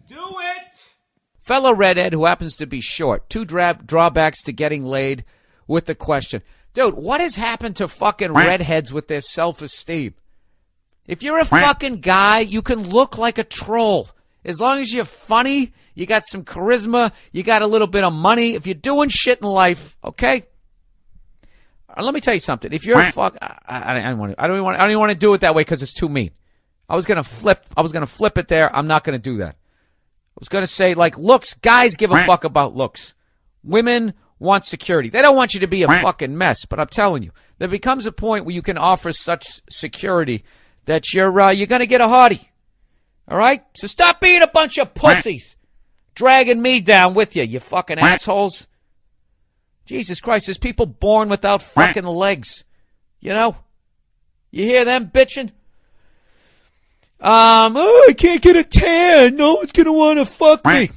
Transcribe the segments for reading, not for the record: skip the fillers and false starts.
Do it! Fellow redhead who happens to be short. Two drawbacks to getting laid with the question. Dude, what has happened to fucking redheads with their self-esteem? If you're a fucking guy, you can look like a troll. As long as you're funny, you got some charisma, you got a little bit of money. If you're doing shit in life, okay? Let me tell you something. If you're a fuck, I don't even want to do it that way because it's too mean. I was gonna flip it there. I'm not gonna do that. I was gonna say like looks. Guys give a fuck about looks. Women want security. They don't want you to be a fucking mess. But I'm telling you, there becomes a point where you can offer such security that you're gonna get a hottie. All right. So stop being a bunch of pussies, dragging me down with you. You fucking assholes. Jesus Christ, there's people born without fucking legs. You know? You hear them bitching? I can't get a tan. No one's going to want to fuck me.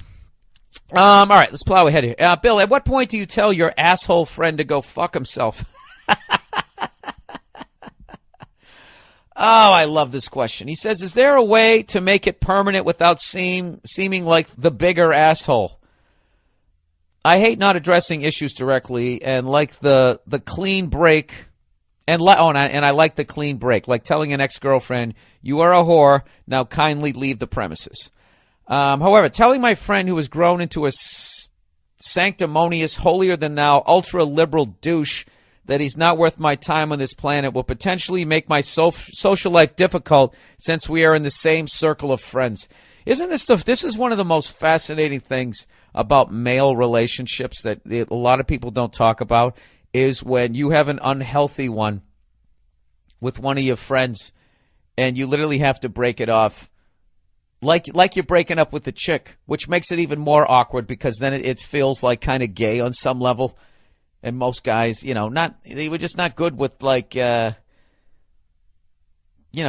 All right, let's plow ahead here. Bill, at what point do you tell your asshole friend to go fuck himself? Oh, I love this question. He says, is there a way to make it permanent without seeming like the bigger asshole? I hate not addressing issues directly and like the clean break. And I like the clean break, like telling an ex-girlfriend, you are a whore, now kindly leave the premises. However, telling my friend who has grown into a sanctimonious, holier-than-thou, ultra-liberal douche that he's not worth my time on this planet will potentially make my social life difficult since we are in the same circle of friends. Isn't this stuff? This is one of the most fascinating things about male relationships that a lot of people don't talk about, is when you have an unhealthy one with one of your friends and you literally have to break it off. Like you're breaking up with the chick, which makes it even more awkward because then it feels like kind of gay on some level. And most guys, they were just not good with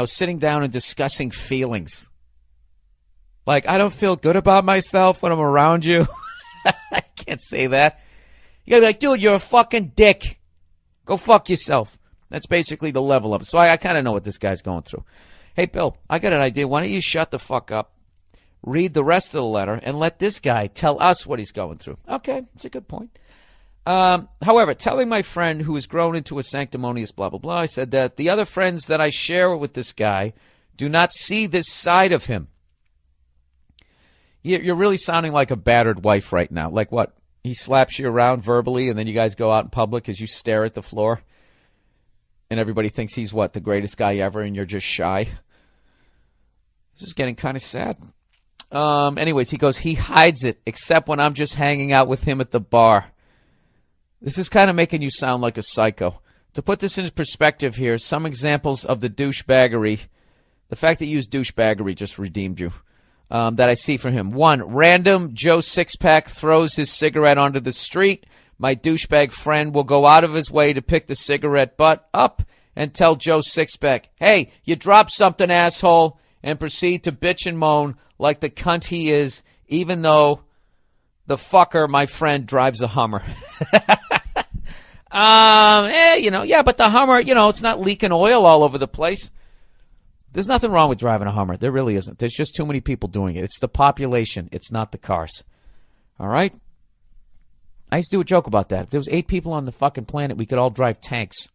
sitting down and discussing feelings. Like, I don't feel good about myself when I'm around you. I can't say that. You gotta be like, dude, you're a fucking dick. Go fuck yourself. That's basically the level of it. So I kind of know what this guy's going through. Hey, Bill, I got an idea. Why don't you shut the fuck up, read the rest of the letter, and let this guy tell us what he's going through. Okay, that's a good point. However, telling my friend who has grown into a sanctimonious blah, blah, blah, I said that the other friends that I share with this guy do not see this side of him. You're really sounding like a battered wife right now. Like what? He slaps you around verbally, and then you guys go out in public as you stare at the floor, and everybody thinks he's what, the greatest guy ever, and you're just shy. This is getting kind of sad. Anyways, he goes, he hides it, except when I'm just hanging out with him at the bar. This is kind of making you sound like a psycho. To put this in perspective here, some examples of the douchebaggery. The fact that you use douchebaggery just redeemed you. That I see from him. 1, random Joe Sixpack throws his cigarette onto the street. My douchebag friend will go out of his way to pick the cigarette butt up and tell Joe Sixpack, hey, you dropped something, asshole, and proceed to bitch and moan like the cunt he is, even though the fucker, my friend, drives a Hummer. Yeah, but the Hummer, it's not leaking oil all over the place. There's nothing wrong with driving a Hummer. There really isn't. There's just too many people doing it. It's the population. It's not the cars. All right? I used to do a joke about that. If there was 8 people on the fucking planet, we could all drive tanks.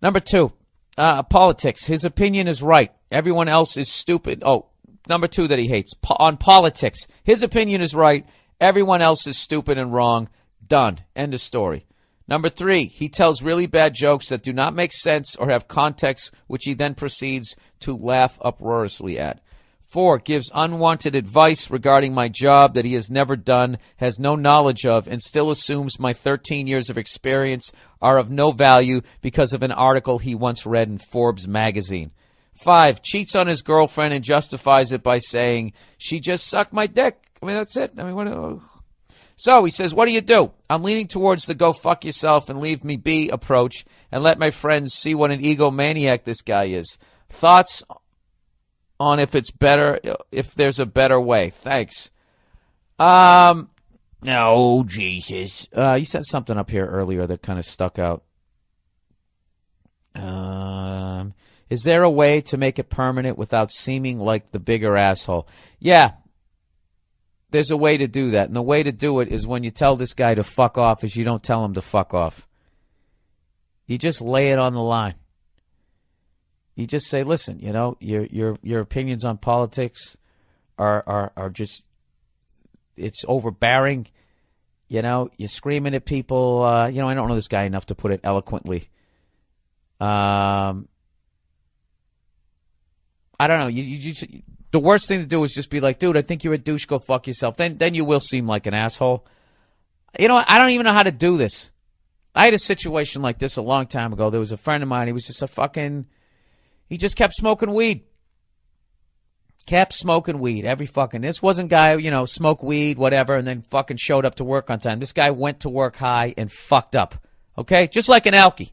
Number 2, politics. His opinion is right. Everyone else is stupid. Oh, number 2 that he hates. On politics. His opinion is right. Everyone else is stupid and wrong. Done. End of story. Number 3, he tells really bad jokes that do not make sense or have context, which he then proceeds to laugh uproariously at. 4, gives unwanted advice regarding my job that he has never done, has no knowledge of, and still assumes my 13 years of experience are of no value because of an article he once read in Forbes magazine. 5, cheats on his girlfriend and justifies it by saying, she just sucked my dick. I mean, that's it. So he says, what do you do? I'm leaning towards the go fuck yourself and leave me be approach and let my friends see what an egomaniac this guy is. Thoughts on if there's a better way. Thanks. Oh, Jesus. You said something up here earlier that kind of stuck out. Is there a way to make it permanent without seeming like the bigger asshole? Yeah, there's a way to do that. And the way to do it is when you tell this guy to fuck off is you don't tell him to fuck off. You just lay it on the line. You just say, listen, you know, your opinions on politics are just, it's overbearing. You know, you're screaming at people. I don't know this guy enough to put it eloquently. I don't know. The worst thing to do is just be like, dude, I think you're a douche. Go fuck yourself. Then you will seem like an asshole. You know, I don't even know how to do this. I had a situation like this a long time ago. There was a friend of mine. He was just he just kept smoking weed. Kept smoking weed. This wasn't guy, smoke weed, whatever, and then fucking showed up to work on time. This guy went to work high and fucked up. Okay? Just like an alkie.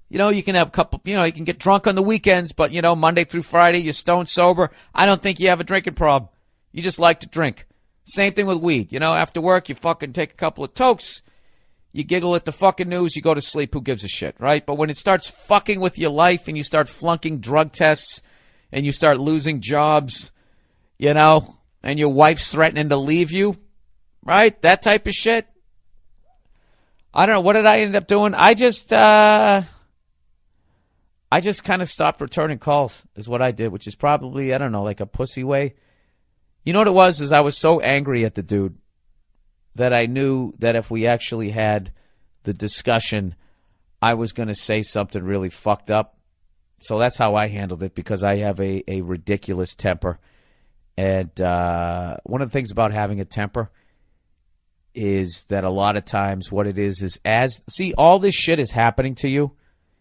You can have a couple, you can get drunk on the weekends, but, Monday through Friday, you're stone sober. I don't think you have a drinking problem. You just like to drink. Same thing with weed. After work, you fucking take a couple of tokes. You giggle at the fucking news, you go to sleep, who gives a shit, right? But when it starts fucking with your life and you start flunking drug tests and you start losing jobs, and your wife's threatening to leave you, right? That type of shit. I don't know. What did I end up doing? I just kind of stopped returning calls is what I did, which is probably, I don't know, like a pussy way. You know what it was? Is I was so angry at the dude that I knew that if we actually had the discussion, I was going to say something really fucked up. So that's how I handled it, because I have a ridiculous temper. And one of the things about having a temper is that a lot of times what it is all this shit is happening to you.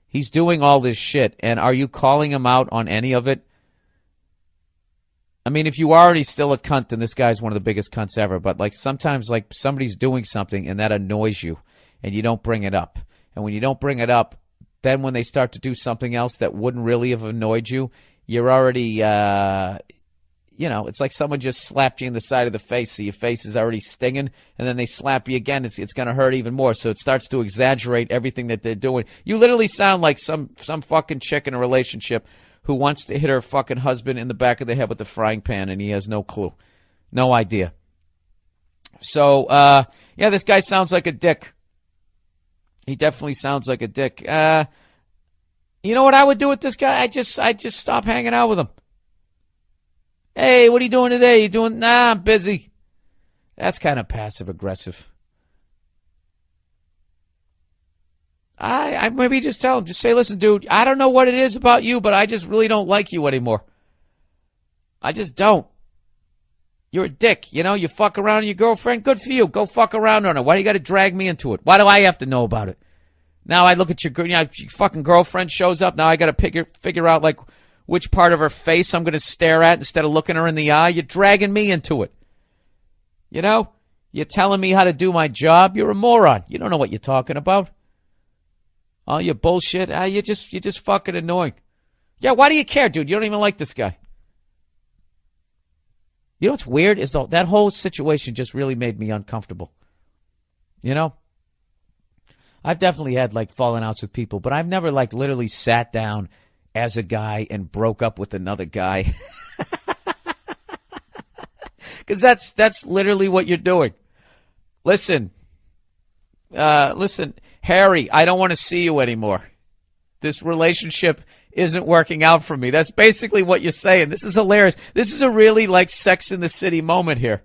He's doing all this shit, and are you calling him out on any of it? I mean, if you are already still a cunt, then this guy's one of the biggest cunts ever. But sometimes somebody's doing something and that annoys you, and you don't bring it up. And when you don't bring it up, then when they start to do something else that wouldn't really have annoyed you, you're already, it's like someone just slapped you in the side of the face, so your face is already stinging, and then they slap you again. It's going to hurt even more, so it starts to exaggerate everything that they're doing. You literally sound like some fucking chick in a relationship who wants to hit her fucking husband in the back of the head with a frying pan, and he has no clue. No idea. So, this guy sounds like a dick. He definitely sounds like a dick. You know what I would do with this guy? I just stop hanging out with him. Hey, what are you doing today? You doing? Nah, I'm busy. That's kind of passive-aggressive. I maybe just tell him, just say, listen, dude, I don't know what it is about you, but I just really don't like you anymore. I just don't. You're a dick, you fuck around with your girlfriend, good for you. Go fuck around on her. Why do you got to drag me into it? Why do I have to know about it? Now I look at your fucking girlfriend shows up, now I got to figure out, which part of her face I'm going to stare at instead of looking her in the eye. You're dragging me into it. You're telling me how to do my job. You're a moron. You don't know what you're talking about. Oh, your bullshit. You're just fucking annoying. Yeah, why do you care, dude? You don't even like this guy. You know what's weird is that whole situation just really made me uncomfortable. I've definitely had falling outs with people, but I've never literally sat down as a guy and broke up with another guy. Because that's literally what you're doing. Listen, Harry, I don't want to see you anymore. This relationship isn't working out for me. That's basically what you're saying. This is hilarious. This is a really Sex in the City moment here.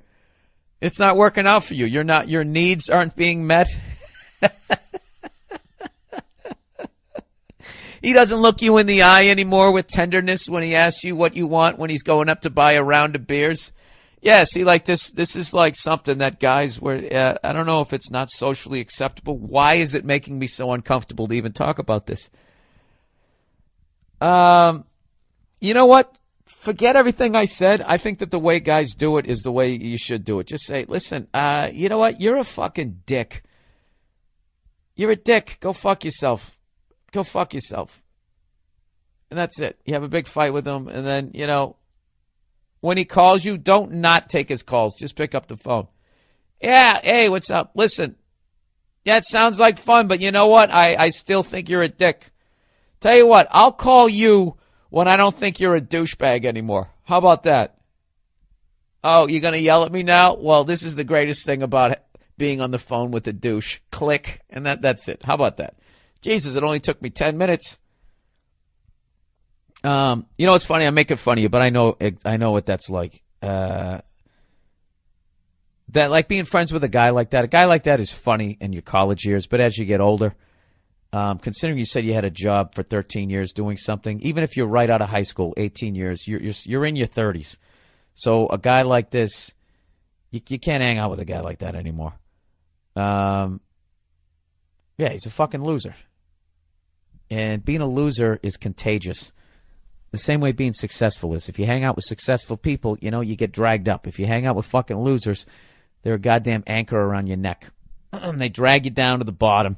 It's not working out for you. Your needs aren't being met. He doesn't look you in the eye anymore with tenderness when he asks you what you want when he's going up to buy a round of beers. Yeah, see, this is something that guys where I don't know if it's not socially acceptable. Why is it making me so uncomfortable to even talk about this? You know what? Forget everything I said. I think that the way guys do it is the way you should do it. Just say, listen, you know what? You're a fucking dick. You're a dick. Go fuck yourself. Go fuck yourself. And that's it. You have a big fight with him, and then, when he calls you, don't not take his calls. Just pick up the phone. Yeah, hey, what's up? Listen, yeah, it sounds like fun, but you know what? I still think you're a dick. Tell you what, I'll call you when I don't think you're a douchebag anymore. How about that? Oh, you're going to yell at me now? Well, this is the greatest thing about being on the phone with a douche. Click, and that's it. How about that? Jesus, it only took me 10 minutes. You know what's funny? I'm making fun of you, but I know what that's like. That like being friends with a guy like that. A guy like that is funny in your college years, but as you get older, considering you said you had a job for 13 years doing something, even if you're right out of high school, 18 years, you're in your 30s. So a guy like this, you can't hang out with a guy like that anymore. Yeah, he's a fucking loser. And being a loser is contagious. The same way being successful is. If you hang out with successful people, you know, you get dragged up. If you hang out with fucking losers, they're a goddamn anchor around your neck. They drag you down to the bottom.